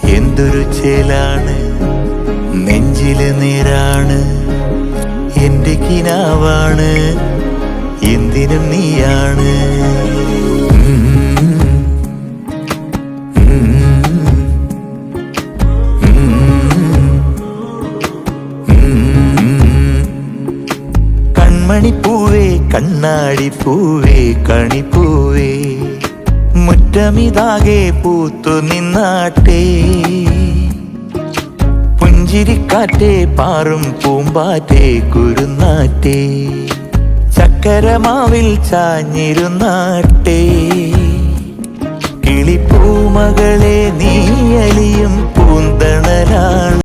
എന്തൊരു ചേലാണ് നെഞ്ചില് നേരാണ് എന്റെ കിനാവാണ് എന്തിനും നീയാണ്. കൺമണിപ്പൂവേ കണ്ണാടിപ്പൂവേ കണിപ്പൂവേ മുറ്റമിതാകെ പൂത്തു നിന്നാട്ടെ. പുഞ്ചിരിക്കാറ്റേ പാറും പൂമ്പാറ്റേ കുരുന്നാറ്റേ ചക്കരമാവിൽ ചാഞ്ഞിരുന്നാട്ടെ. കിളിപ്പൂമകളെ നീയലിയും പൂന്തണലാണ്